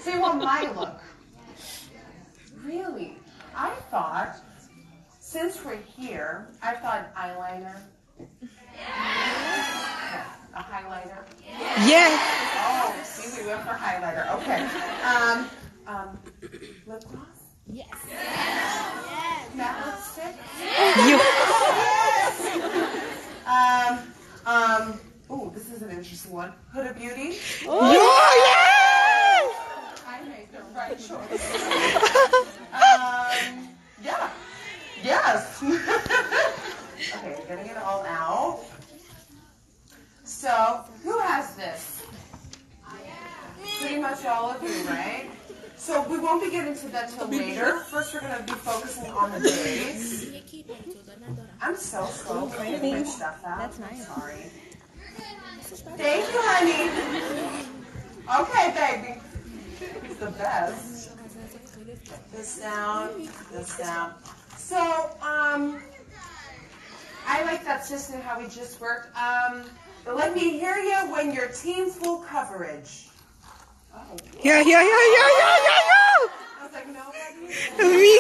So you want my look? Really? I thought, since we're here, I thought eyeliner. Yeah. A highlighter? Yes. Oh, see, we went for highlighter. Okay. Lip gloss? Yes. Matte lipstick? You. Oh, this is an interesting one. Huda Beauty? Oh, yes. I made the right choice. Yeah. Yes. Okay, we're getting it all out. So, who has this? Pretty much all of you, right? So we won't be getting to that till later. First, we're going to be focusing on the base. I'm so slow putting my stuff out. That's nice. I'm sorry. Thank you, honey. Okay, baby. It's the best. This down, this down. So, I like that system, how we just worked. Let me hear you when you're team full coverage. Oh. Yeah. I was like, no, Me.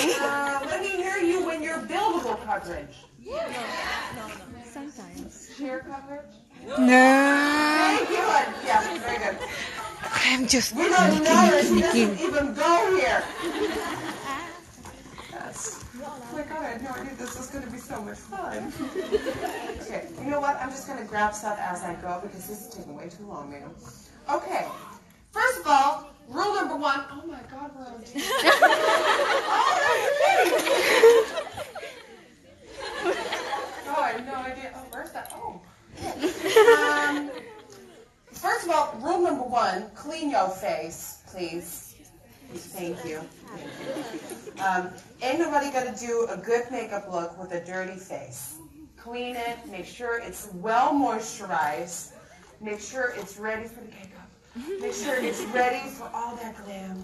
let me hear you when you're buildable coverage. No. Sometimes. Sheer coverage? No. Thank you. Yeah, very good. I'm just We don't know it. She sneaking. doesn't even go here. Yes. Oh my God, I had no idea this was going to be so much fun. Okay, you know what? I'm just going to grab stuff as I go because this is taking way too long now. Okay. First of all, rule number one. Oh my God, we're on TV. Oh, I have no idea. Oh, where's that? Oh. Yeah. First of all, rule number one, clean your face, please. Thank you. Ain't nobody gonna do a good makeup look with a dirty face. Clean it, make sure it's well moisturized, make sure it's ready for the makeup, make sure it's ready for all that glam.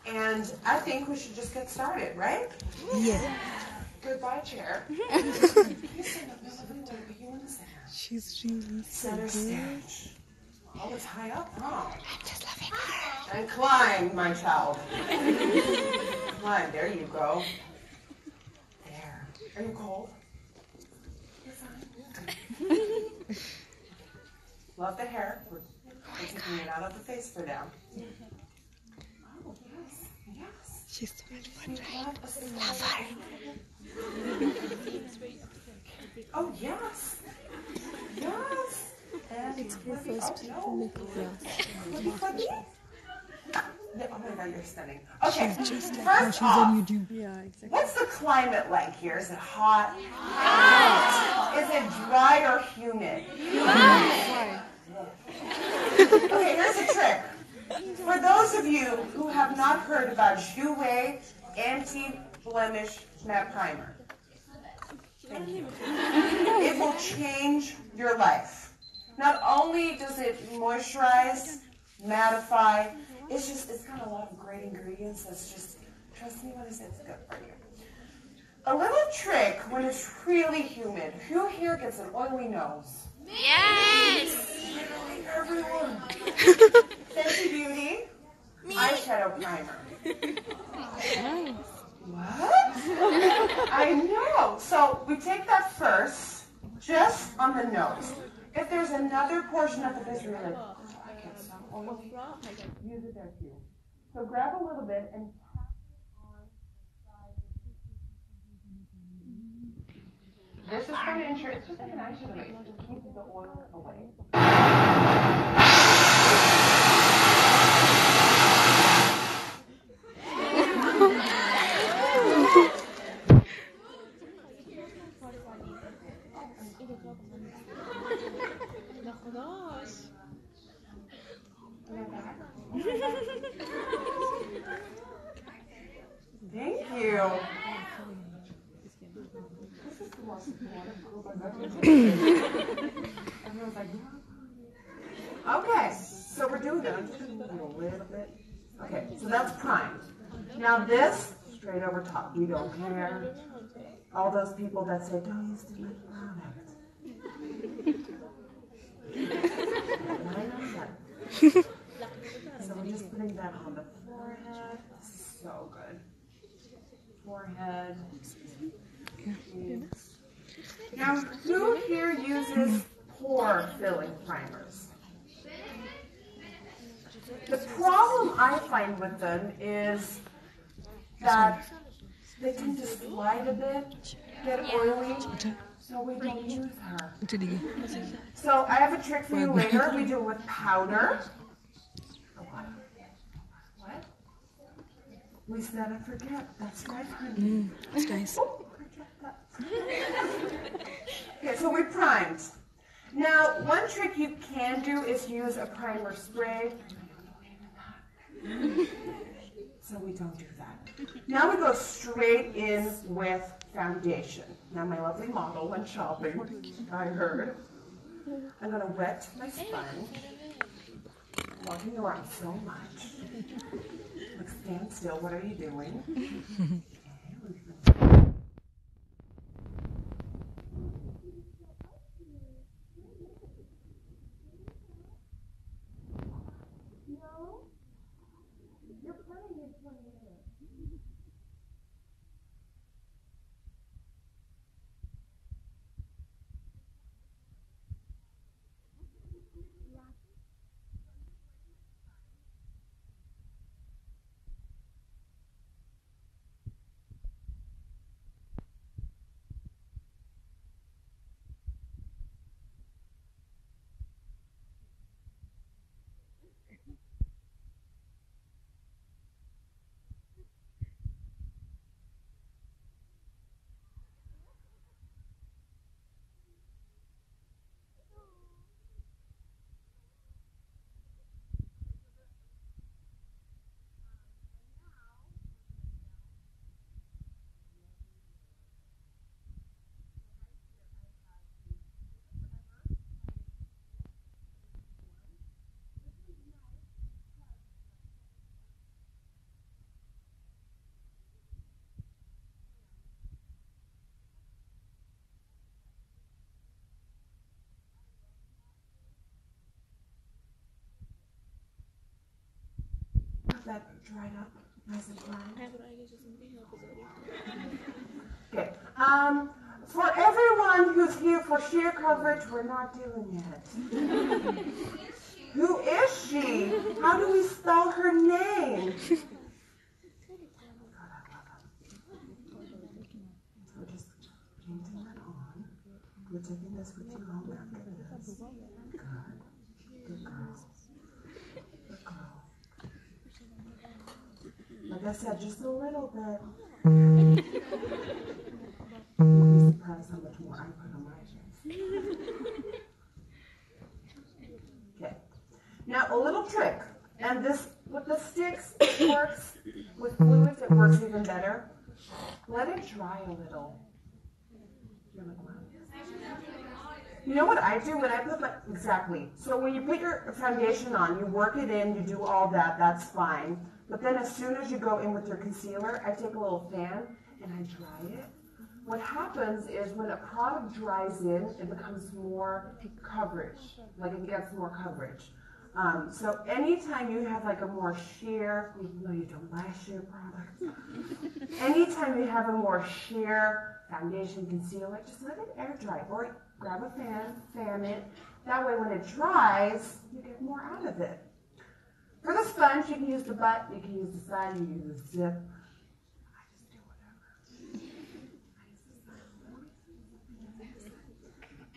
And I think we should just get started, right? Yeah. Goodbye, chair. You stand up, you want to sit down. She's really so Center good. stage. Oh, it's high up, huh? I'm just loving her. And climb, my child. Climb, there you go. There. Are you cold? You're fine. Love the hair. We're taking it out of the face for now. Oh, yes. Yes. She's so much fun, We right? love her. Oh, yes. Yes. And It's her first makeup class. Oh my God, you're stunning. Okay, She's just like how first she's on off, YouTube. Yeah, exactly. what's the climate like here? Is it hot? Hot. Is it dry or humid? Why? Okay, here's a trick. For those of you who have not heard about Jouer Anti-Blemish Matte Primer, thank you. It will change your life. Not only does it moisturize, mattify, it's got a lot of great ingredients. That's just, trust me when I say it's good for you. A little trick when it's really humid. Who here gets an oily nose? Yes! Literally everyone. Fenty Beauty eyeshadow primer. What? I know. So we take that first, just on the nose. If there's another portion of the face where you're like, oh, I get so oily, use it there too. So grab a little bit and tap on the side. This is going to ensure, it's just like an eyeshadow base, just keep the oil away. Thank you. This is the most important group I've ever been. Everyone's like, okay, so we're doing that. I'm just going to move a little bit. Okay, so that's primed. Now this, straight over top. We don't care. All those people that say, don't use too much product. I know that. So we're just putting that on the Now, who here uses pore filling primers? The problem I find with them is that they tend to slide a bit, get oily, so we don't use her. So I have a trick for you later. We do it with powder. What? We said I forget. That's right, honey. That's nice. Oh, forget that. Okay, so we primed. Now, one trick you can do is use a primer spray. So we don't do that. Now we go straight in with foundation. Now my lovely model went shopping, I heard. I'm going to wet my sponge. Walking you around so much. Like, stand still, what are you doing? That dried up nice and dry. Okay. For everyone who's here for sheer coverage, we're not doing it. Who is she? How do we spell her name? So we're just painting that on. We're taking this with you home after this. Good. Good girl. Good girl. Like I said, just a little bit. You'll be surprised how much more I put on my face. Okay. Now a little trick, and this with the sticks it works. With fluids it works even better. Let it dry a little. You're like, wow. You know what I do when I put my exactly. So when you put your foundation on, you work it in, you do all that. That's fine. But then as soon as you go in with your concealer, I take a little fan and I dry it. What happens is when a product dries in, it becomes more coverage, like it gets more coverage. So anytime you have like a more sheer, even though you don't buy sheer products, anytime you have a more sheer foundation concealer, just let it air dry or grab a fan it. That way when it dries, you get more out of it. For the sponge, you can use the butt, you can use the side, you can use the zip. I just do whatever.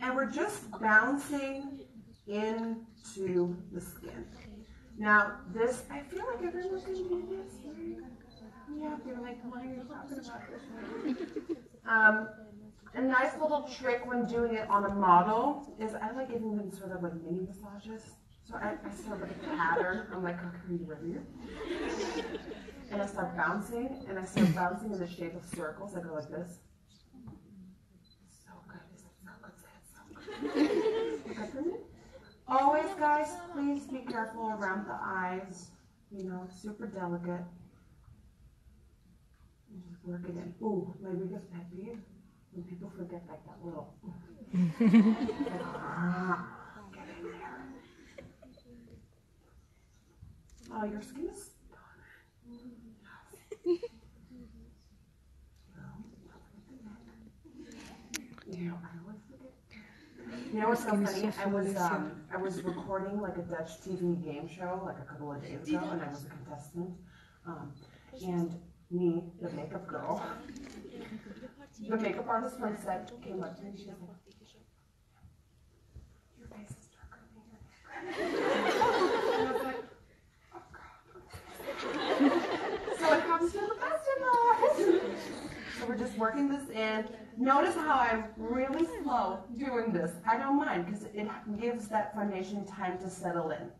And we're just bouncing into the skin. Now, this, I feel like everyone can do this, right? Yeah, they're like, why are you talking about this? A nice little trick when doing it on a model is I like giving them sort of like mini massages. So I start with a pattern. I'm like, okay, are you ready? And I start bouncing, and I start bouncing in the shape of circles. I go like this. So good. Is it so good? So good. Okay for me? Always, guys, please be careful around the eyes. You know, it's super delicate. And just work it in. Ooh, my biggest pet peeve, when people forget like that little. Like, get in there. Oh, your skin is stunning. You know, I always You know what's so funny? I was recording like a Dutch TV game show like a couple of days ago, and I was a contestant. And me, the makeup girl, the makeup artist from set came up to me. She was like, "Your face is darker than your hair." And I was like, "Oh God." So it comes to the best of us. So we're just working this in. Notice how I'm really slow doing this. I don't mind because it gives that foundation time to settle in.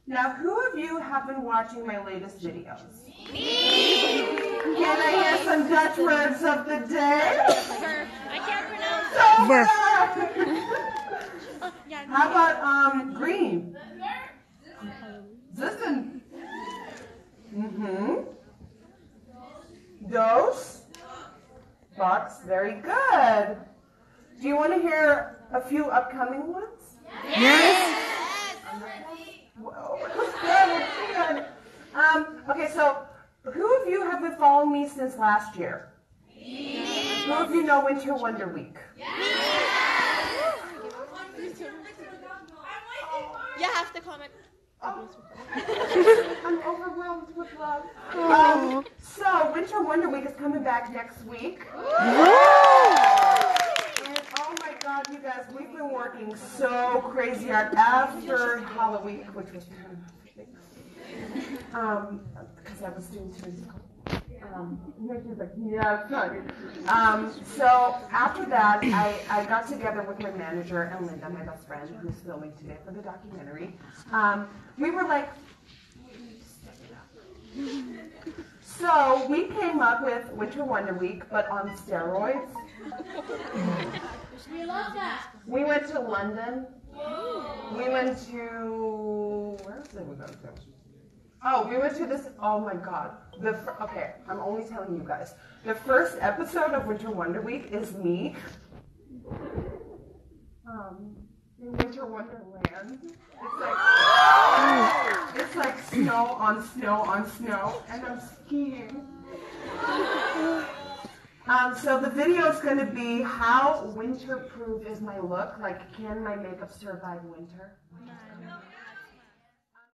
Now, who of you have been watching my latest videos? Me! Can I hear some Dutch words of the day? I can't pronounce it. How about green? Zussen. Dos. Box. Very good. Do you want to hear a few upcoming ones? Yes! Whoa, good. Okay, so who of you have been following me since last year? Me. Who of you know Winter Wonder Week? You have to comment. I'm overwhelmed with love. So Winter Wonder Week is coming back next week. And oh my God, you guys, we've been working so crazy hard after Halloween, which was kind of because I was doing too much. Nickie's like, yeah, sorry. So after that, I got together with my manager and Linda, my best friend, who's filming today for the documentary. We were like, we need to step it up. So we came up with Winter Wonder Week, but on steroids. We love that. We went to London. We went to, where else did we go to? Oh, we went to this, oh my God. Okay, I'm only telling you guys. The first episode of Winter Wonder Week is me in Winter Wonderland. It's like snow on snow on snow, and I'm skiing. So the video is going to be how winter-proof is my look? Like, can my makeup survive winter?